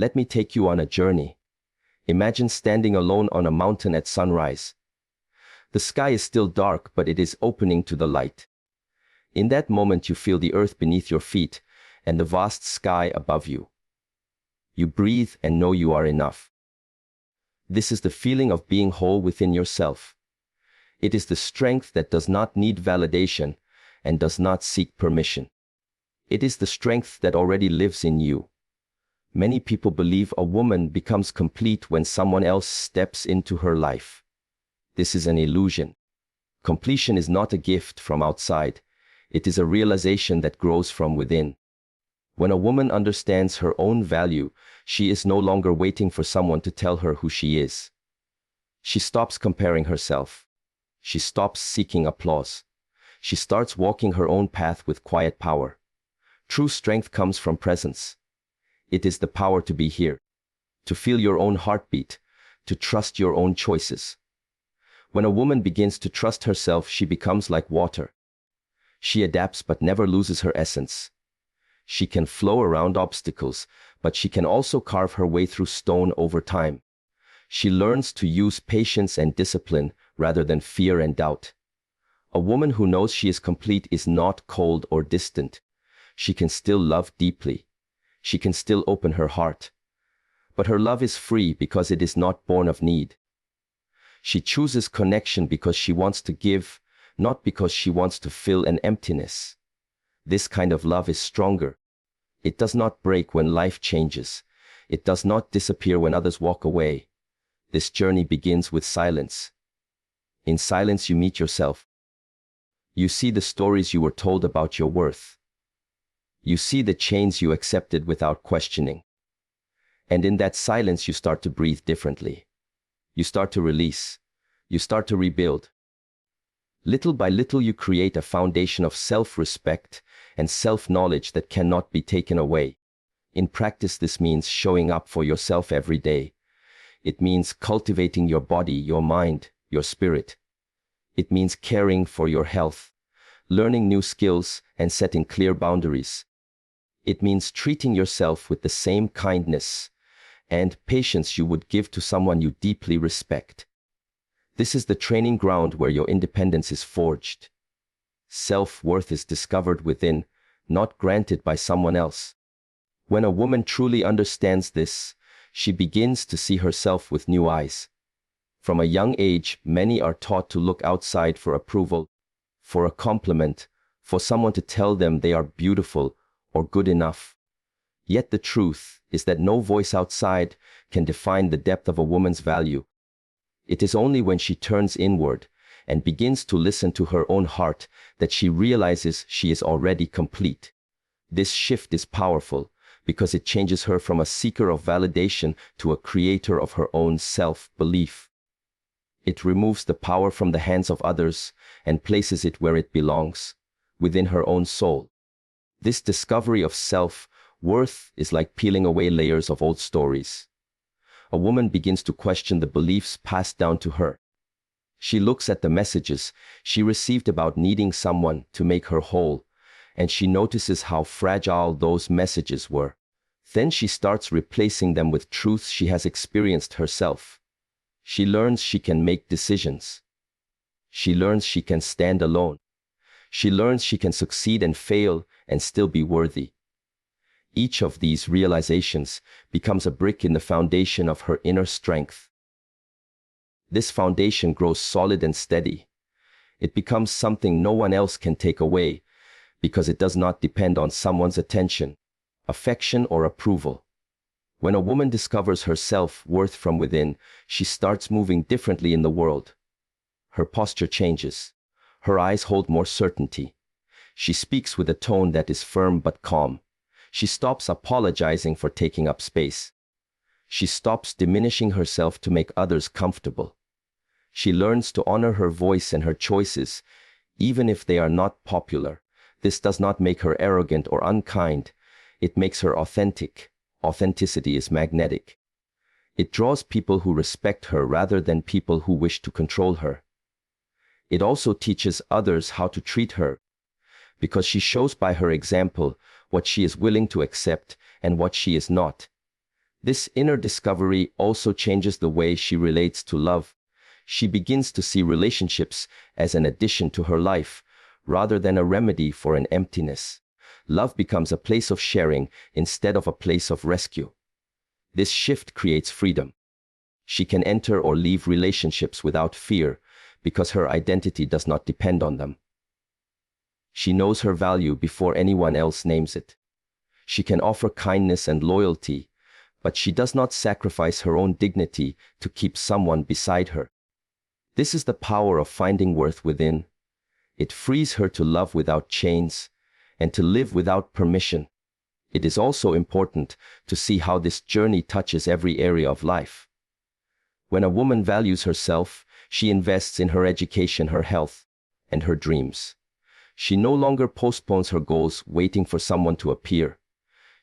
Let me take you on a journey. Imagine standing alone on a mountain at sunrise. The sky is still dark, but it is opening to the light. In that moment, you feel the earth beneath your feet and the vast sky above you. You breathe and know you are enough. This is the feeling of being whole within yourself. It is the strength that does not need validation and does not seek permission. It is the strength that already lives in you. Many people believe a woman becomes complete when someone else steps into her life. This is an illusion. Completion is not a gift from outside. It is a realization that grows from within. When a woman understands her own value, she is no longer waiting for someone to tell her who she is. She stops comparing herself. She stops seeking applause. She starts walking her own path with quiet power. True strength comes from presence. It is the power to be here, to feel your own heartbeat, to trust your own choices. When a woman begins to trust herself, she becomes like water. She adapts but never loses her essence. She can flow around obstacles, but she can also carve her way through stone over time. She learns to use patience and discipline rather than fear and doubt. A woman who knows she is complete is not cold or distant. She can still love deeply. She can still open her heart. But her love is free because it is not born of need. She chooses connection because she wants to give, not because she wants to fill an emptiness. This kind of love is stronger. It does not break when life changes. It does not disappear when others walk away. This journey begins with silence. In silence, you meet yourself. You see the stories you were told about your worth. You see the chains you accepted without questioning. And in that silence, you start to breathe differently. You start to release. You start to rebuild. Little by little, you create a foundation of self-respect and self-knowledge that cannot be taken away. In practice, this means showing up for yourself every day. It means cultivating your body, your mind, your spirit. It means caring for your health, learning new skills, and setting clear boundaries. It means treating yourself with the same kindness and patience you would give to someone you deeply respect. This is the training ground where your independence is forged. Self-worth is discovered within, not granted by someone else. When a woman truly understands this, she begins to see herself with new eyes. From a young age, many are taught to look outside for approval, for a compliment, for someone to tell them they are beautiful or good enough. Yet the truth is that no voice outside can define the depth of a woman's value. It is only when she turns inward and begins to listen to her own heart that she realizes she is already complete. This shift is powerful because it changes her from a seeker of validation to a creator of her own self-belief. It removes the power from the hands of others and places it where it belongs, within her own soul. This discovery of self-worth is like peeling away layers of old stories. A woman begins to question the beliefs passed down to her. She looks at the messages she received about needing someone to make her whole, and she notices how fragile those messages were. Then she starts replacing them with truths she has experienced herself. She learns she can make decisions. She learns she can stand alone. She learns she can succeed and fail and still be worthy. Each of these realizations becomes a brick in the foundation of her inner strength. This foundation grows solid and steady. It becomes something no one else can take away because it does not depend on someone's attention, affection, or approval. When a woman discovers her self-worth from within, she starts moving differently in the world. Her posture changes. Her eyes hold more certainty. She speaks with a tone that is firm but calm. She stops apologizing for taking up space. She stops diminishing herself to make others comfortable. She learns to honor her voice and her choices, even if they are not popular. This does not make her arrogant or unkind. It makes her authentic. Authenticity is magnetic. It draws people who respect her rather than people who wish to control her. It also teaches others how to treat her, because she shows by her example what she is willing to accept and what she is not. This inner discovery also changes the way she relates to love. She begins to see relationships as an addition to her life, rather than a remedy for an emptiness. Love becomes a place of sharing instead of a place of rescue. This shift creates freedom. She can enter or leave relationships without fear because her identity does not depend on them. She knows her value before anyone else names it. She can offer kindness and loyalty, but she does not sacrifice her own dignity to keep someone beside her. This is the power of finding worth within. It frees her to love without chains and to live without permission. It is also important to see how this journey touches every area of life. When a woman values herself, she invests in her education, her health, and her dreams. She no longer postpones her goals waiting for someone to appear.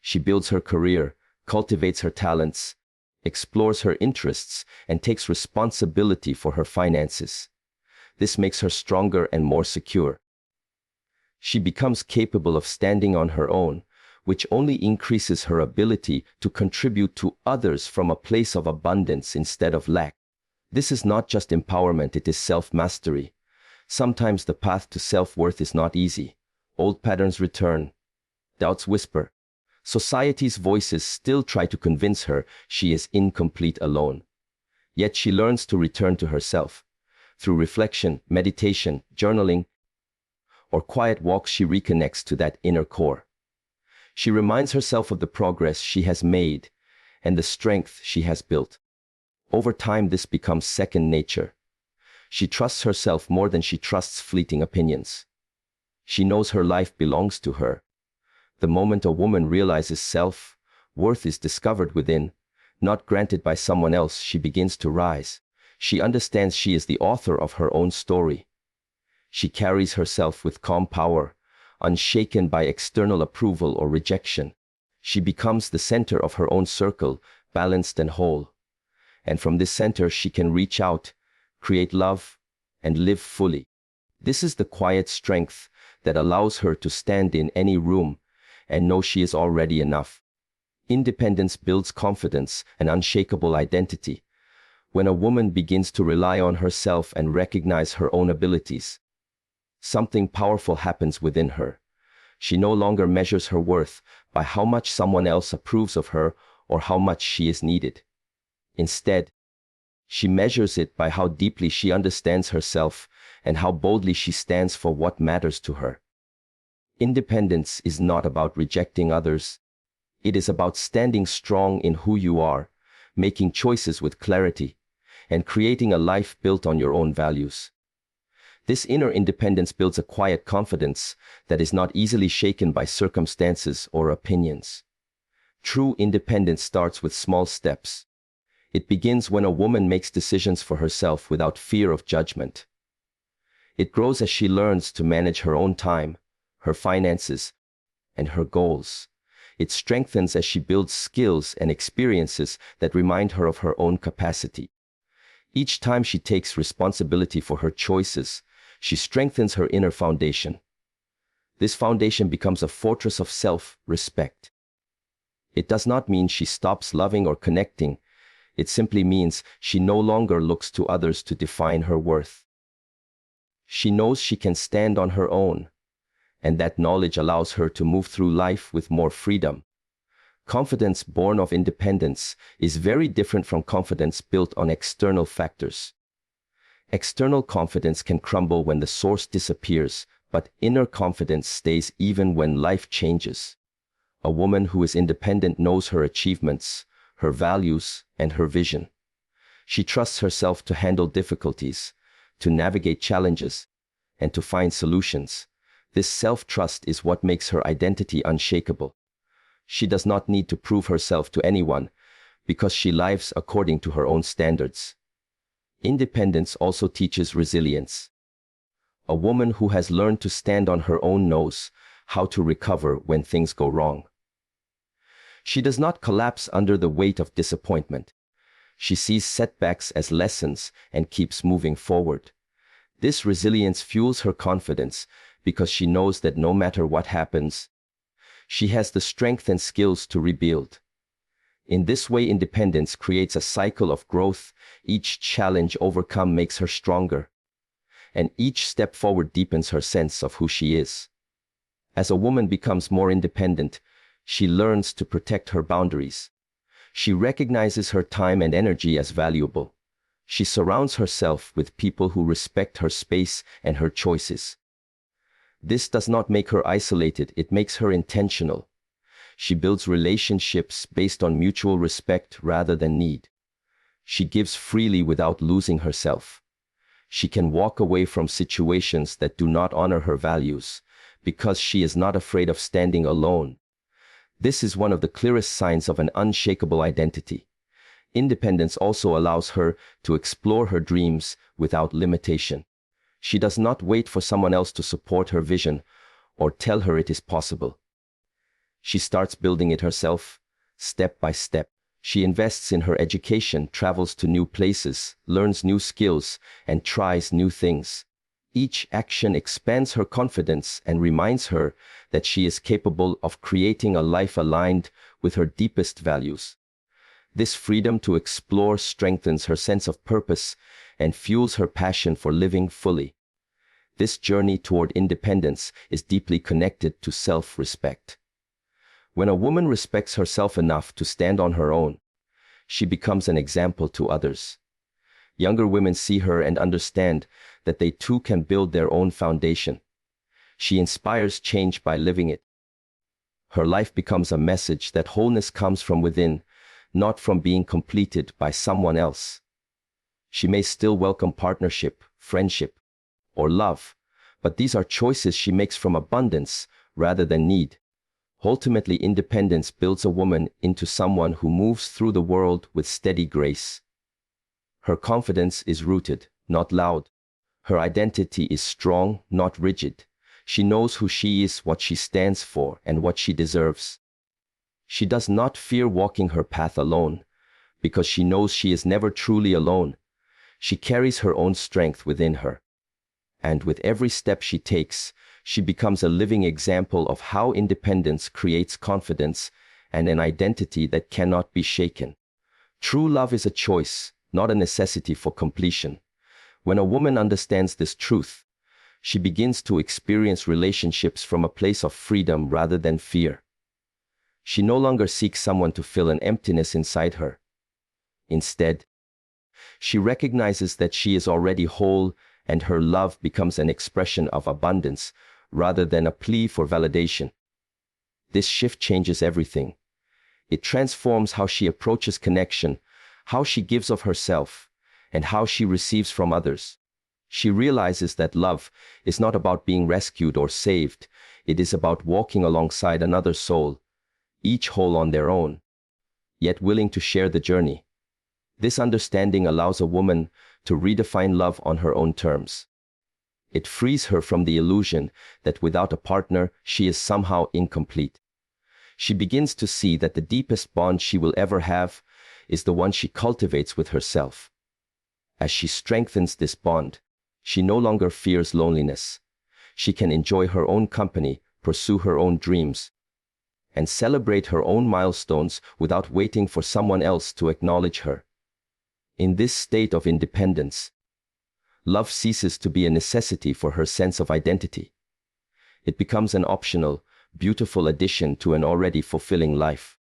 She builds her career, cultivates her talents, explores her interests, and takes responsibility for her finances. This makes her stronger and more secure. She becomes capable of standing on her own, which only increases her ability to contribute to others from a place of abundance instead of lack. This is not just empowerment, it is self-mastery. Sometimes the path to self-worth is not easy. Old patterns return. Doubts whisper. Society's voices still try to convince her she is incomplete alone. Yet she learns to return to herself. Through reflection, meditation, journaling, or quiet walks, she reconnects to that inner core. She reminds herself of the progress she has made and the strength she has built. Over time, this becomes second nature. She trusts herself more than she trusts fleeting opinions. She knows her life belongs to her. The moment a woman realizes self-worth is discovered within, not granted by someone else, she begins to rise. She understands she is the author of her own story. She carries herself with calm power, unshaken by external approval or rejection. She becomes the center of her own circle, balanced and whole. And from this center she can reach out, create love, and live fully. This is the quiet strength that allows her to stand in any room and know she is already enough. Independence builds confidence and unshakable identity. When a woman begins to rely on herself and recognize her own abilities, something powerful happens within her. She no longer measures her worth by how much someone else approves of her or how much she is needed. Instead, she measures it by how deeply she understands herself and how boldly she stands for what matters to her. Independence is not about rejecting others. It is about standing strong in who you are, making choices with clarity, and creating a life built on your own values. This inner independence builds a quiet confidence that is not easily shaken by circumstances or opinions. True independence starts with small steps. It begins when a woman makes decisions for herself without fear of judgment. It grows as she learns to manage her own time, her finances, and her goals. It strengthens as she builds skills and experiences that remind her of her own capacity. Each time she takes responsibility for her choices, she strengthens her inner foundation. This foundation becomes a fortress of self-respect. It does not mean she stops loving or connecting. It simply means she no longer looks to others to define her worth. She knows she can stand on her own, and that knowledge allows her to move through life with more freedom. Confidence born of independence is very different from confidence built on external factors. External confidence can crumble when the source disappears, but inner confidence stays even when life changes. A woman who is independent knows her achievements, her values, and her vision. She trusts herself to handle difficulties, to navigate challenges, and to find solutions. This self-trust is what makes her identity unshakable. She does not need to prove herself to anyone because she lives according to her own standards. Independence also teaches resilience. A woman who has learned to stand on her own knows how to recover when things go wrong. She does not collapse under the weight of disappointment. She sees setbacks as lessons and keeps moving forward. This resilience fuels her confidence because she knows that no matter what happens, she has the strength and skills to rebuild. In this way, independence creates a cycle of growth. Each challenge overcome makes her stronger, and each step forward deepens her sense of who she is. As a woman becomes more independent, she learns to protect her boundaries. She recognizes her time and energy as valuable. She surrounds herself with people who respect her space and her choices. This does not make her isolated, it makes her intentional. She builds relationships based on mutual respect rather than need. She gives freely without losing herself. She can walk away from situations that do not honor her values because she is not afraid of standing alone. This is one of the clearest signs of an unshakable identity. Independence also allows her to explore her dreams without limitation. She does not wait for someone else to support her vision or tell her it is possible. She starts building it herself, step by step. She invests in her education, travels to new places, learns new skills, and tries new things. Each action expands her confidence and reminds her that she is capable of creating a life aligned with her deepest values. This freedom to explore strengthens her sense of purpose and fuels her passion for living fully. This journey toward independence is deeply connected to self-respect. When a woman respects herself enough to stand on her own, she becomes an example to others. Younger women see her and understand that they too can build their own foundation. She inspires change by living it. Her life becomes a message that wholeness comes from within, not from being completed by someone else. She may still welcome partnership, friendship, or love, but these are choices she makes from abundance rather than need. Ultimately, independence builds a woman into someone who moves through the world with steady grace. Her confidence is rooted, not loud. Her identity is strong, not rigid. She knows who she is, what she stands for, and what she deserves. She does not fear walking her path alone, because she knows she is never truly alone. She carries her own strength within her. And with every step she takes, she becomes a living example of how independence creates confidence and an identity that cannot be shaken. True love is a choice, not a necessity for completion. When a woman understands this truth, she begins to experience relationships from a place of freedom rather than fear. She no longer seeks someone to fill an emptiness inside her. Instead, she recognizes that she is already whole, and her love becomes an expression of abundance rather than a plea for validation. This shift changes everything. It transforms how she approaches connection, how she gives of herself, and how she receives from others. She realizes that love is not about being rescued or saved. It is about walking alongside another soul, each whole on their own, yet willing to share the journey. This understanding allows a woman to redefine love on her own terms. It frees her from the illusion that without a partner, she is somehow incomplete. She begins to see that the deepest bond she will ever have is the one she cultivates with herself. As she strengthens this bond, she no longer fears loneliness. She can enjoy her own company, pursue her own dreams, and celebrate her own milestones without waiting for someone else to acknowledge her. In this state of independence, love ceases to be a necessity for her sense of identity. It becomes an optional, beautiful addition to an already fulfilling life.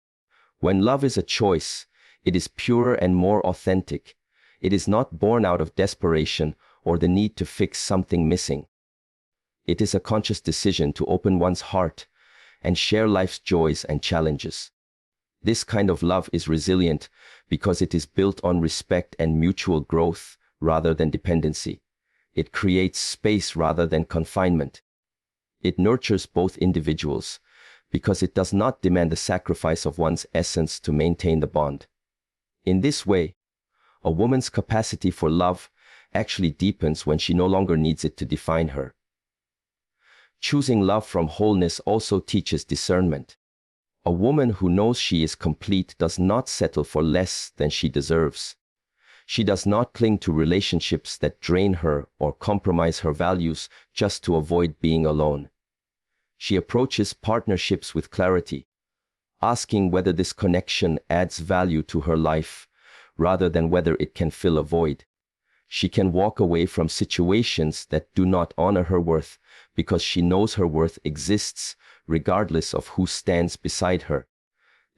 When love is a choice, it is purer and more authentic. It is not born out of desperation or the need to fix something missing. It is a conscious decision to open one's heart and share life's joys and challenges. This kind of love is resilient because it is built on respect and mutual growth rather than dependency. It creates space rather than confinement. It nurtures both individuals because it does not demand the sacrifice of one's essence to maintain the bond. In this way, a woman's capacity for love actually deepens when she no longer needs it to define her. Choosing love from wholeness also teaches discernment. A woman who knows she is complete does not settle for less than she deserves. She does not cling to relationships that drain her or compromise her values just to avoid being alone. She approaches partnerships with clarity, asking whether this connection adds value to her life, rather than whether it can fill a void. She can walk away from situations that do not honor her worth because she knows her worth exists regardless of who stands beside her.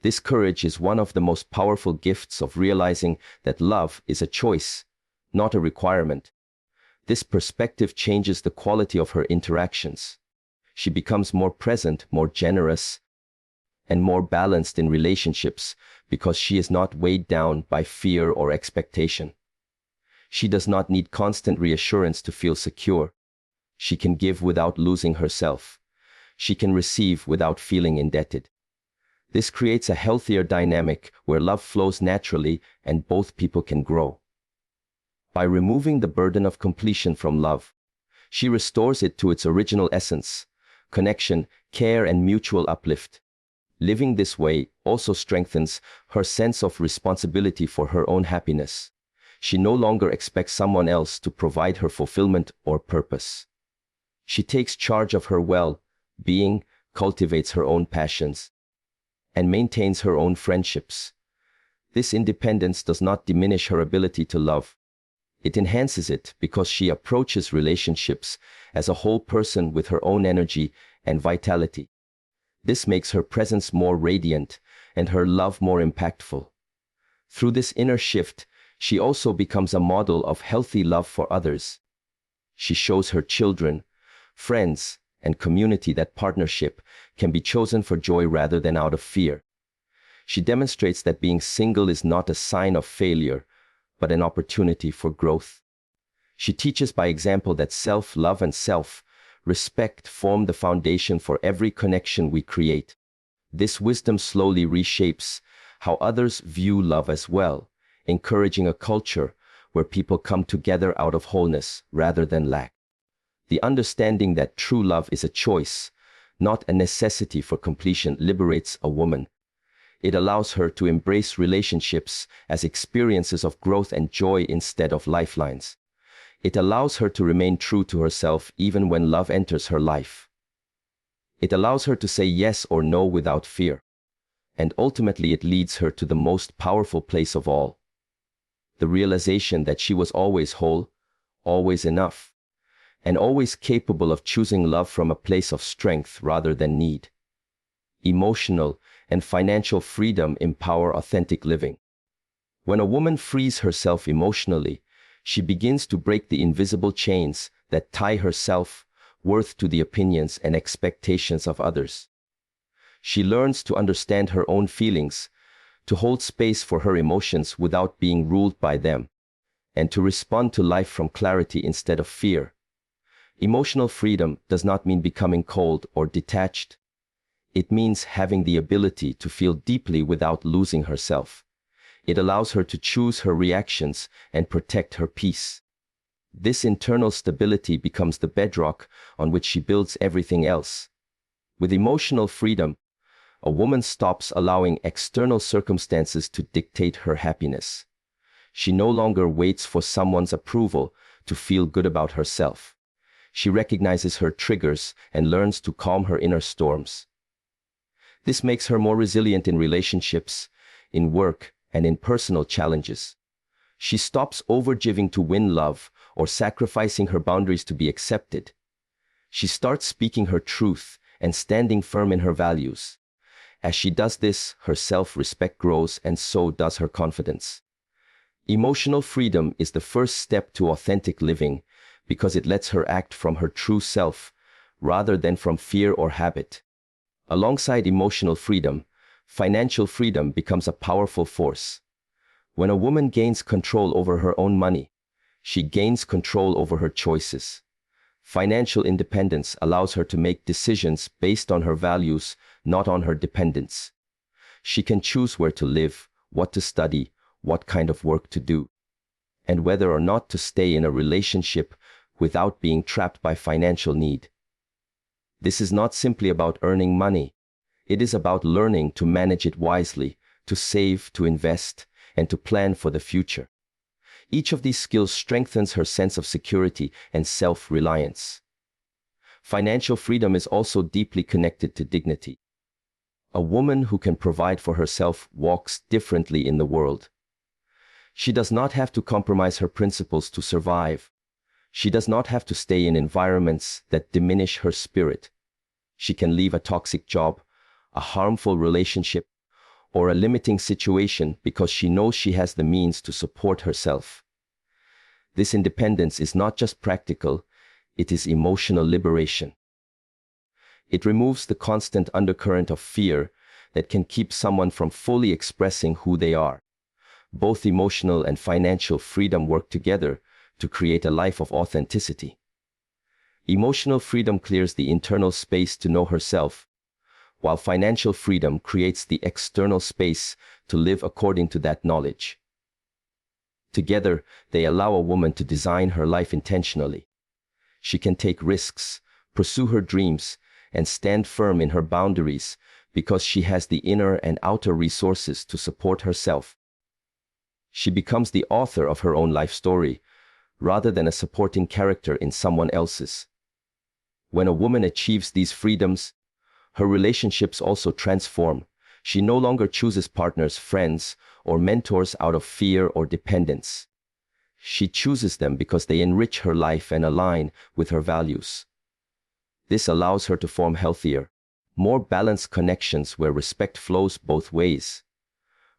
This courage is one of the most powerful gifts of realizing that love is a choice, not a requirement. This perspective changes the quality of her interactions. She becomes more present, more generous, and more balanced in relationships because she is not weighed down by fear or expectation. She does not need constant reassurance to feel secure. She can give without losing herself. She can receive without feeling indebted. This creates a healthier dynamic where love flows naturally and both people can grow. By removing the burden of completion from love, she restores it to its original essence: connection, care, and mutual uplift. Living this way also strengthens her sense of responsibility for her own happiness. She no longer expects someone else to provide her fulfillment or purpose. She takes charge of her well-being, cultivates her own passions, and maintains her own friendships. This independence does not diminish her ability to love. It enhances it because she approaches relationships as a whole person with her own energy and vitality. This makes her presence more radiant and her love more impactful. Through this inner shift, she also becomes a model of healthy love for others. She shows her children, friends, and community that partnership can be chosen for joy rather than out of fear. She demonstrates that being single is not a sign of failure, but an opportunity for growth. She teaches by example that self-love and self-respect form the foundation for every connection we create. This wisdom slowly reshapes how others view love as well, encouraging a culture where people come together out of wholeness rather than lack. The understanding that true love is a choice, not a necessity for completion, liberates a woman. It allows her to embrace relationships as experiences of growth and joy instead of lifelines. It allows her to remain true to herself even when love enters her life. It allows her to say yes or no without fear. And ultimately it leads her to the most powerful place of all: the realization that she was always whole, always enough, and always capable of choosing love from a place of strength rather than need. Emotional and financial freedom empower authentic living. When a woman frees herself emotionally, she begins to break the invisible chains that tie her self-worth to the opinions and expectations of others. She learns to understand her own feelings, to hold space for her emotions without being ruled by them, and to respond to life from clarity instead of fear. Emotional freedom does not mean becoming cold or detached. It means having the ability to feel deeply without losing herself. It allows her to choose her reactions and protect her peace. This internal stability becomes the bedrock on which she builds everything else. With emotional freedom, a woman stops allowing external circumstances to dictate her happiness. She no longer waits for someone's approval to feel good about herself. She recognizes her triggers and learns to calm her inner storms. This makes her more resilient in relationships, in work, and in personal challenges. She stops overgiving to win love or sacrificing her boundaries to be accepted. She starts speaking her truth and standing firm in her values. As she does this, her self-respect grows, and so does her confidence. Emotional freedom is the first step to authentic living because it lets her act from her true self rather than from fear or habit. Alongside emotional freedom, financial freedom becomes a powerful force. When a woman gains control over her own money, she gains control over her choices. Financial independence allows her to make decisions based on her values, not on her dependence. She can choose where to live, what to study, what kind of work to do, and whether or not to stay in a relationship without being trapped by financial need. This is not simply about earning money. It is about learning to manage it wisely, to save, to invest, and to plan for the future. Each of these skills strengthens her sense of security and self-reliance. Financial freedom is also deeply connected to dignity. A woman who can provide for herself walks differently in the world. She does not have to compromise her principles to survive. She does not have to stay in environments that diminish her spirit. She can leave a toxic job, a harmful relationship, or a limiting situation because she knows she has the means to support herself. This independence is not just practical, it is emotional liberation. It removes the constant undercurrent of fear that can keep someone from fully expressing who they are. Both emotional and financial freedom work together to create a life of authenticity. Emotional freedom clears the internal space to know herself, while financial freedom creates the external space to live according to that knowledge. Together, they allow a woman to design her life intentionally. She can take risks, pursue her dreams, and stand firm in her boundaries because she has the inner and outer resources to support herself. She becomes the author of her own life story, rather than a supporting character in someone else's. When a woman achieves these freedoms, her relationships also transform. She no longer chooses partners, friends, or mentors out of fear or dependence. She chooses them because they enrich her life and align with her values. This allows her to form healthier, more balanced connections where respect flows both ways.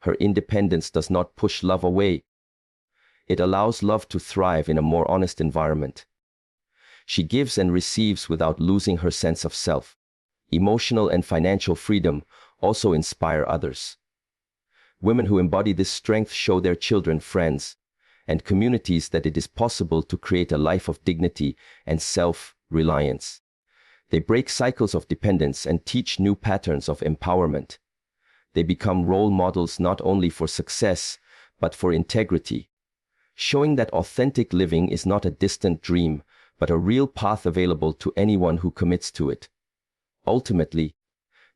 Her independence does not push love away. It allows love to thrive in a more honest environment. She gives and receives without losing her sense of self. Emotional and financial freedom also inspire others. Women who embody this strength show their children, friends, and communities that it is possible to create a life of dignity and self-reliance. They break cycles of dependence and teach new patterns of empowerment. They become role models not only for success, but for integrity, showing that authentic living is not a distant dream, but a real path available to anyone who commits to it. Ultimately,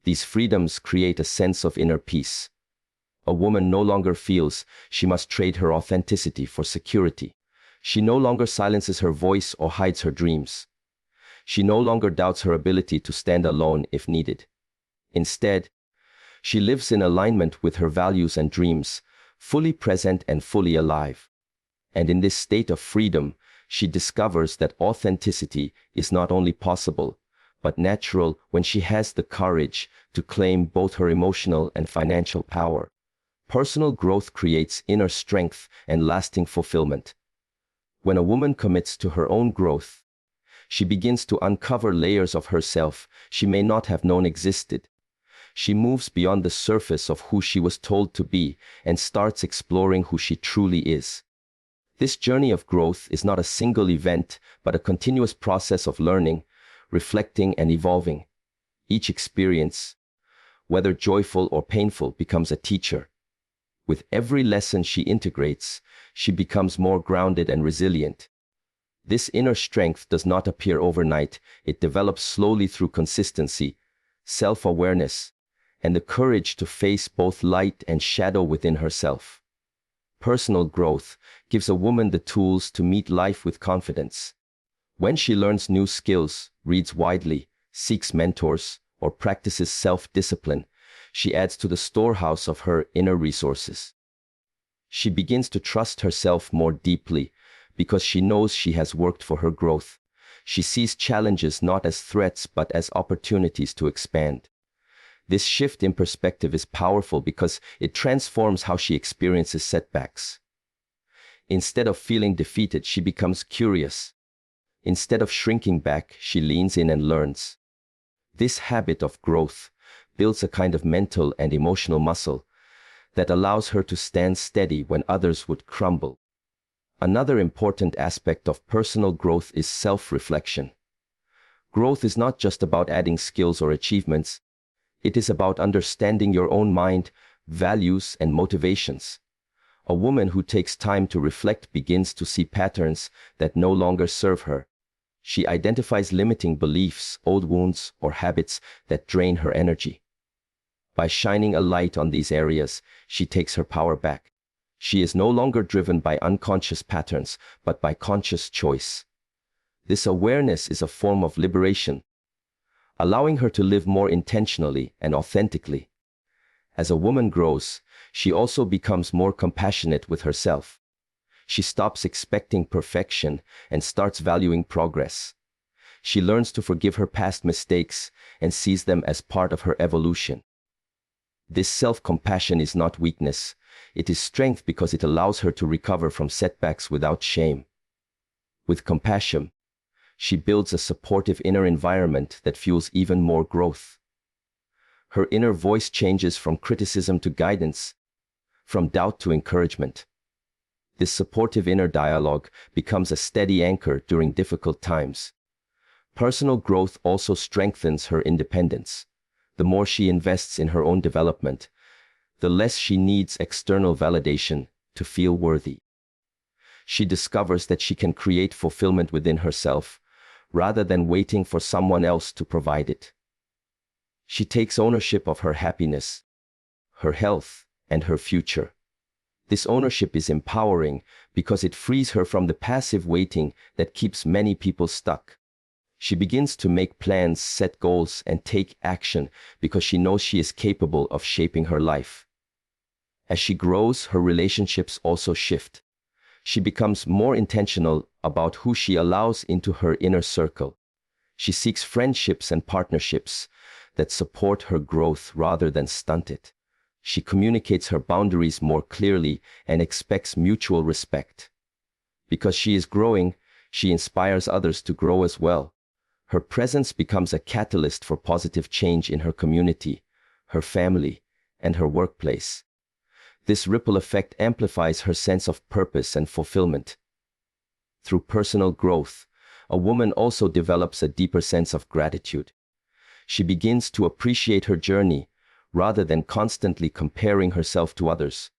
these freedoms create a sense of inner peace. A woman no longer feels she must trade her authenticity for security. She no longer silences her voice or hides her dreams. She no longer doubts her ability to stand alone if needed. Instead, she lives in alignment with her values and dreams, fully present and fully alive. And in this state of freedom, she discovers that authenticity is not only possible, but natural when she has the courage to claim both her emotional and financial power. Personal growth creates inner strength and lasting fulfillment. When a woman commits to her own growth, she begins to uncover layers of herself she may not have known existed. She moves beyond the surface of who she was told to be and starts exploring who she truly is. This journey of growth is not a single event, but a continuous process of learning, reflecting, and evolving. Each experience, whether joyful or painful, becomes a teacher. With every lesson she integrates, she becomes more grounded and resilient. This inner strength does not appear overnight. It develops slowly through consistency, self-awareness, and the courage to face both light and shadow within herself. Personal growth gives a woman the tools to meet life with confidence. When she learns new skills, reads widely, seeks mentors, or practices self-discipline, she adds to the storehouse of her inner resources. She begins to trust herself more deeply because she knows she has worked for her growth. She sees challenges not as threats but as opportunities to expand. This shift in perspective is powerful because it transforms how she experiences setbacks. Instead of feeling defeated, she becomes curious. Instead of shrinking back, she leans in and learns. This habit of growth builds a kind of mental and emotional muscle that allows her to stand steady when others would crumble. Another important aspect of personal growth is self-reflection. Growth is not just about adding skills or achievements. It is about understanding your own mind, values, and motivations. A woman who takes time to reflect begins to see patterns that no longer serve her. She identifies limiting beliefs, old wounds, or habits that drain her energy. By shining a light on these areas, she takes her power back. She is no longer driven by unconscious patterns, but by conscious choice. This awareness is a form of liberation. allowing her to live more intentionally and authentically. As a woman grows, she also becomes more compassionate with herself. She stops expecting perfection and starts valuing progress. She learns to forgive her past mistakes and sees them as part of her evolution. This self-compassion is not weakness, it is strength because it allows her to recover from setbacks without shame. With compassion, she builds a supportive inner environment that fuels even more growth. Her inner voice changes from criticism to guidance, from doubt to encouragement. This supportive inner dialogue becomes a steady anchor during difficult times. Personal growth also strengthens her independence. The more she invests in her own development, the less she needs external validation to feel worthy. She discovers that she can create fulfillment within herself, rather than waiting for someone else to provide it. She takes ownership of her happiness, her health, and her future. This ownership is empowering because it frees her from the passive waiting that keeps many people stuck. She begins to make plans, set goals, and take action because she knows she is capable of shaping her life. As she grows, her relationships also shift. She becomes more intentional about who she allows into her inner circle. She seeks friendships and partnerships that support her growth rather than stunt it. She communicates her boundaries more clearly and expects mutual respect. Because she is growing, she inspires others to grow as well. Her presence becomes a catalyst for positive change in her community, her family, and her workplace. This ripple effect amplifies her sense of purpose and fulfillment. Through personal growth, a woman also develops a deeper sense of gratitude. She begins to appreciate her journey rather than constantly comparing herself to others.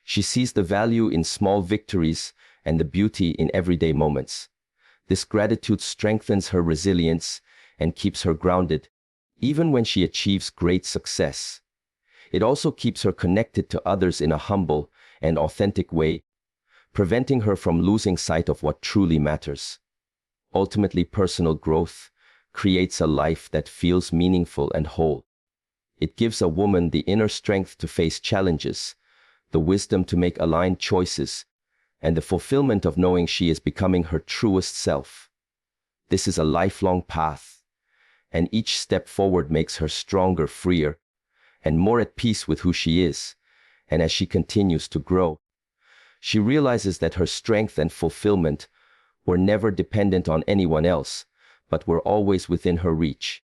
She sees the value in small victories and the beauty in everyday moments. This gratitude strengthens her resilience and keeps her grounded, even when she achieves great success. It also keeps her connected to others in a humble and authentic way, preventing her from losing sight of what truly matters. Ultimately, personal growth creates a life that feels meaningful and whole. It gives a woman the inner strength to face challenges, the wisdom to make aligned choices, and the fulfillment of knowing she is becoming her truest self. This is a lifelong path, and each step forward makes her stronger, freer, and more at peace with who she is. And as she continues to grow, she realizes that her strength and fulfillment were never dependent on anyone else, but were always within her reach.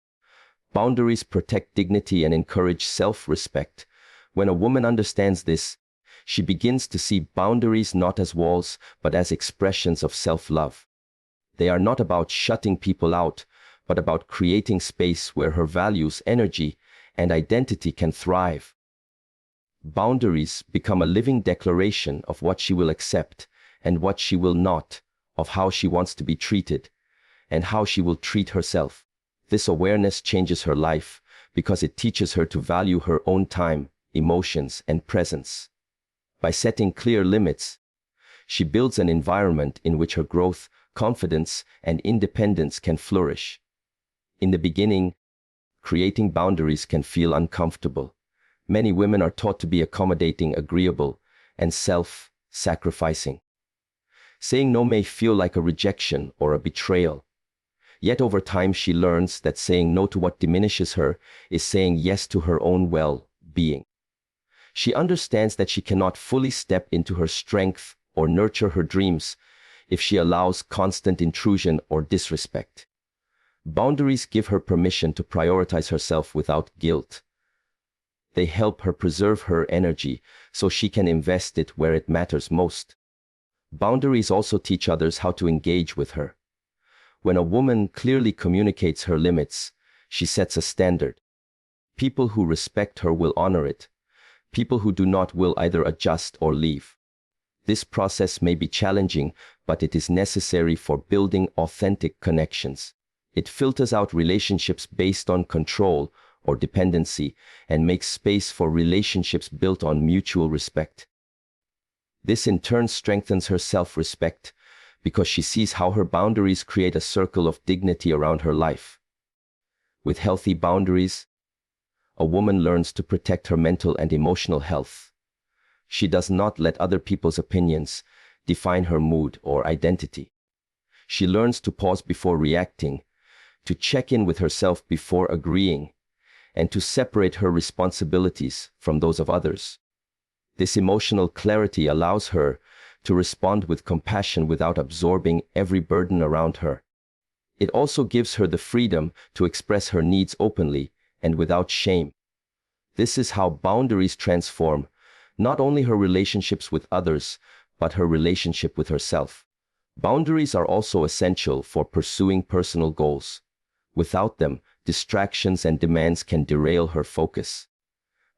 Boundaries protect dignity and encourage self-respect. When a woman understands this, she begins to see boundaries not as walls, but as expressions of self-love. They are not about shutting people out, but about creating space where her values, energy, and identity can thrive. Boundaries become a living declaration of what she will accept and what she will not, of how she wants to be treated, and how she will treat herself. This awareness changes her life because it teaches her to value her own time, emotions, and presence. By setting clear limits, she builds an environment in which her growth, confidence, and independence can flourish. In the beginning, creating boundaries can feel uncomfortable. Many women are taught to be accommodating, agreeable, and self-sacrificing. Saying no may feel like a rejection or a betrayal. Yet over time she learns that saying no to what diminishes her is saying yes to her own well-being. She understands that she cannot fully step into her strength or nurture her dreams if she allows constant intrusion or disrespect. Boundaries give her permission to prioritize herself without guilt. They help her preserve her energy so she can invest it where it matters most. Boundaries also teach others how to engage with her. When a woman clearly communicates her limits, she sets a standard. People who respect her will honor it. People who do not will either adjust or leave. This process may be challenging, but it is necessary for building authentic connections. It filters out relationships based on control or dependency and makes space for relationships built on mutual respect. This in turn strengthens her self-respect because she sees how her boundaries create a circle of dignity around her life. With healthy boundaries, a woman learns to protect her mental and emotional health. She does not let other people's opinions define her mood or identity. She learns to pause before reacting, to check in with herself before agreeing, and to separate her responsibilities from those of others. This emotional clarity allows her to respond with compassion without absorbing every burden around her. It also gives her the freedom to express her needs openly and without shame. This is how boundaries transform not only her relationships with others, but her relationship with herself. Boundaries are also essential for pursuing personal goals. Without them, distractions and demands can derail her focus.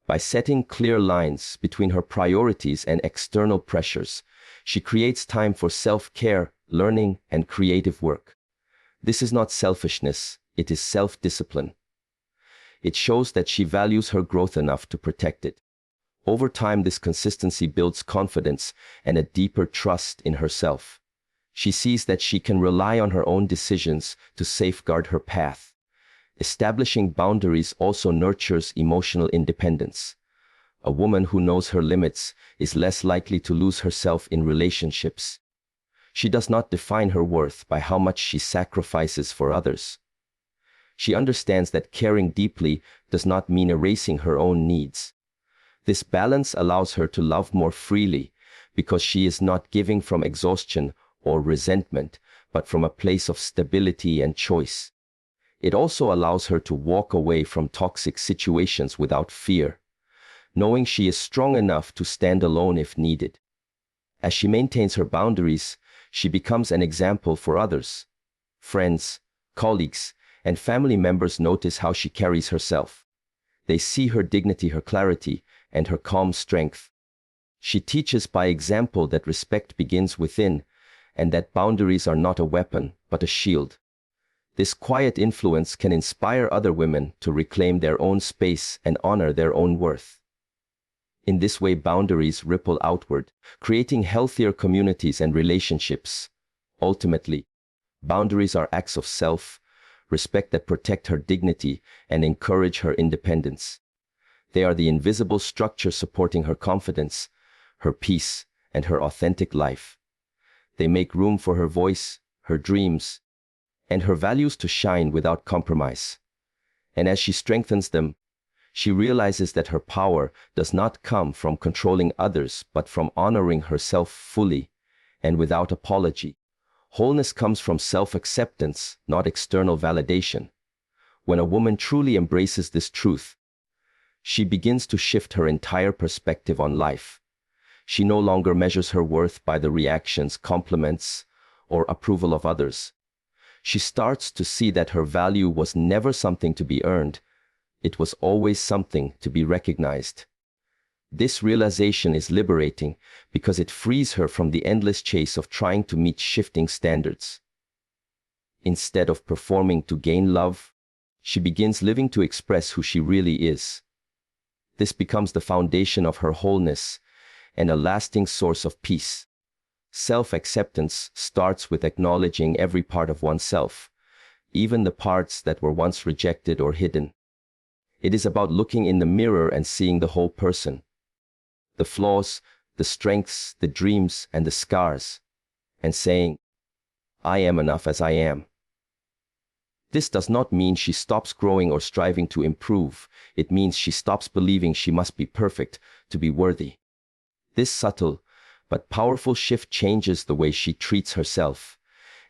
By setting clear lines between her priorities and external pressures, she creates time for self-care, learning, and creative work. This is not selfishness, it is self-discipline. It shows that she values her growth enough to protect it. Over time, this consistency builds confidence and a deeper trust in herself. She sees that she can rely on her own decisions to safeguard her path. Establishing boundaries also nurtures emotional independence. A woman who knows her limits is less likely to lose herself in relationships. She does not define her worth by how much she sacrifices for others. She understands that caring deeply does not mean erasing her own needs. This balance allows her to love more freely because she is not giving from exhaustion or resentment, but from a place of stability and choice. It also allows her to walk away from toxic situations without fear, knowing she is strong enough to stand alone if needed. As she maintains her boundaries, she becomes an example for others. Friends, colleagues, and family members notice how she carries herself. They see her dignity, her clarity, and her calm strength. She teaches by example that respect begins within, and that boundaries are not a weapon, but a shield. This quiet influence can inspire other women to reclaim their own space and honor their own worth. In this way, boundaries ripple outward, creating healthier communities and relationships. Ultimately, boundaries are acts of self-respect that protect her dignity and encourage her independence. They are the invisible structure supporting her confidence, her peace, and her authentic life. They make room for her voice, her dreams, and her values to shine without compromise. And as she strengthens them, she realizes that her power does not come from controlling others, but from honoring herself fully and without apology. Wholeness comes from self-acceptance, not external validation. When a woman truly embraces this truth, she begins to shift her entire perspective on life. She no longer measures her worth by the reactions, compliments, or approval of others. She starts to see that her value was never something to be earned. It was always something to be recognized. This realization is liberating because it frees her from the endless chase of trying to meet shifting standards. Instead of performing to gain love, she begins living to express who she really is. This becomes the foundation of her wholeness and a lasting source of peace. Self-acceptance starts with acknowledging every part of oneself, even the parts that were once rejected or hidden. It is about looking in the mirror and seeing the whole person. The flaws, the strengths, the dreams, and the scars, and saying, I am enough as I am. This does not mean she stops growing or striving to improve. It means she stops believing she must be perfect to be worthy. This subtle but powerful shift changes the way she treats herself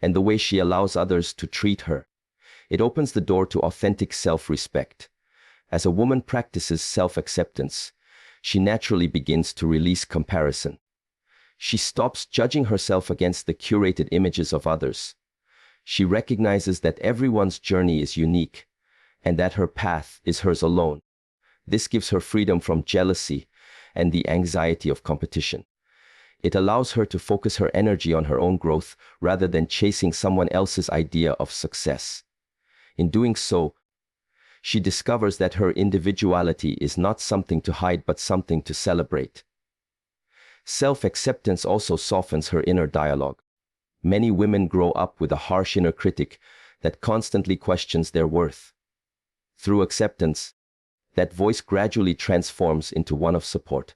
and the way she allows others to treat her. It opens the door to authentic self-respect. As a woman practices self-acceptance, she naturally begins to release comparison. She stops judging herself against the curated images of others. She recognizes that everyone's journey is unique and that her path is hers alone. This gives her freedom from jealousy and the anxiety of competition. It allows her to focus her energy on her own growth rather than chasing someone else's idea of success. In doing so, she discovers that her individuality is not something to hide but something to celebrate. Self-acceptance also softens her inner dialogue. Many women grow up with a harsh inner critic that constantly questions their worth. Through acceptance, that voice gradually transforms into one of support.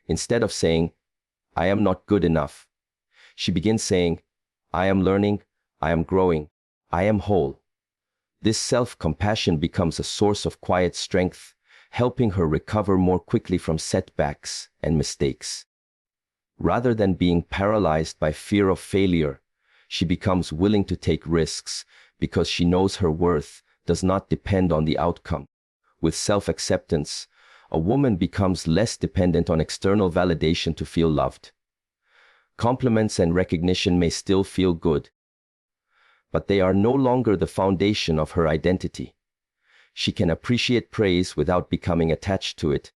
Instead of saying, "I am not good enough," she begins saying, "I am learning, I am growing, I am whole." This self-compassion becomes a source of quiet strength, helping her recover more quickly from setbacks and mistakes. Rather than being paralyzed by fear of failure, she becomes willing to take risks because she knows her worth does not depend on the outcome. With self-acceptance, a woman becomes less dependent on external validation to feel loved. Compliments and recognition may still feel good, but they are no longer the foundation of her identity. She can appreciate praise without becoming attached to it,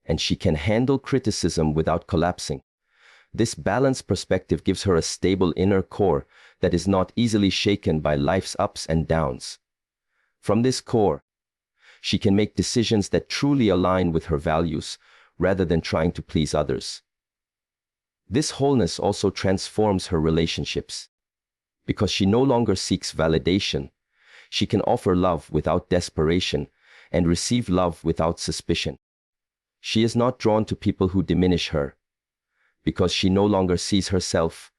and she can handle criticism without collapsing. This balanced perspective gives her a stable inner core that is not easily shaken by life's ups and downs. From this core, she can make decisions that truly align with her values rather than trying to please others. This wholeness also transforms her relationships. Because she no longer seeks validation, she can offer love without desperation and receive love without suspicion. She is not drawn to people who diminish her, because she no longer sees herself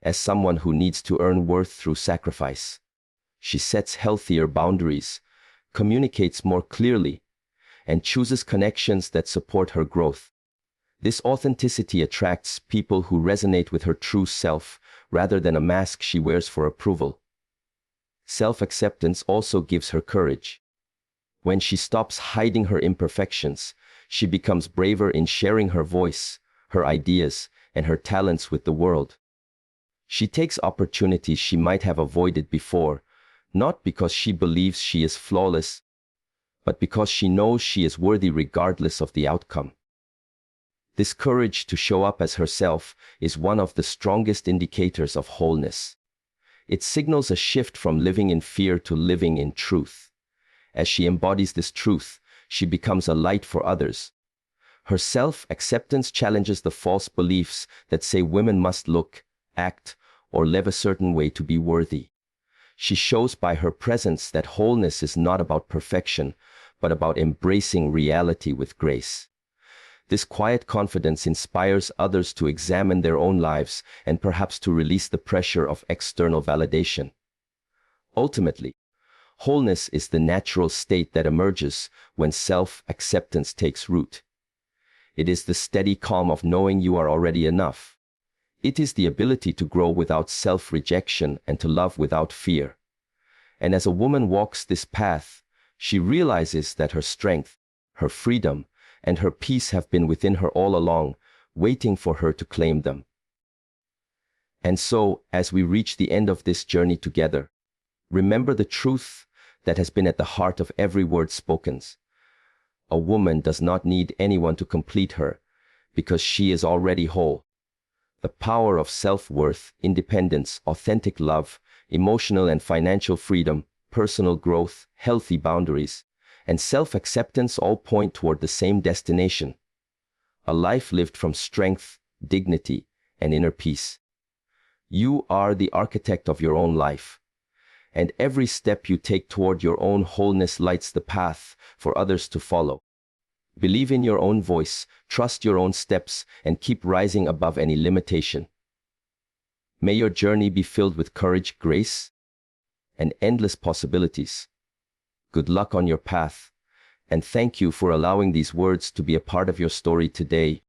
as someone who needs to earn worth through sacrifice. She sets healthier boundaries, communicates more clearly, and chooses connections that support her growth. This authenticity attracts people who resonate with her true self rather than a mask she wears for approval. Self-acceptance also gives her courage. When she stops hiding her imperfections, she becomes braver in sharing her voice, her ideas, and her talents with the world. She takes opportunities she might have avoided before, not because she believes she is flawless, but because she knows she is worthy regardless of the outcome. This courage to show up as herself is one of the strongest indicators of wholeness. It signals a shift from living in fear to living in truth. As she embodies this truth, she becomes a light for others. Her self-acceptance challenges the false beliefs that say women must look, act, or live a certain way to be worthy. She shows by her presence that wholeness is not about perfection, but about embracing reality with grace. This quiet confidence inspires others to examine their own lives and perhaps to release the pressure of external validation. Ultimately, wholeness is the natural state that emerges when self-acceptance takes root. It is the steady calm of knowing you are already enough. It is the ability to grow without self-rejection and to love without fear. And as a woman walks this path, she realizes that her strength, her freedom, and her peace have been within her all along, waiting for her to claim them. And so, as we reach the end of this journey together, remember the truth that has been at the heart of every word spoken. A woman does not need anyone to complete her, because she is already whole. The power of self-worth, independence, authentic love, emotional and financial freedom, personal growth, healthy boundaries, and self-acceptance all point toward the same destination: a life lived from strength, dignity, and inner peace. You are the architect of your own life, and every step you take toward your own wholeness lights the path for others to follow. Believe in your own voice, trust your own steps, and keep rising above any limitation. May your journey be filled with courage, grace, and endless possibilities. Good luck on your path, and thank you for allowing these words to be a part of your story today.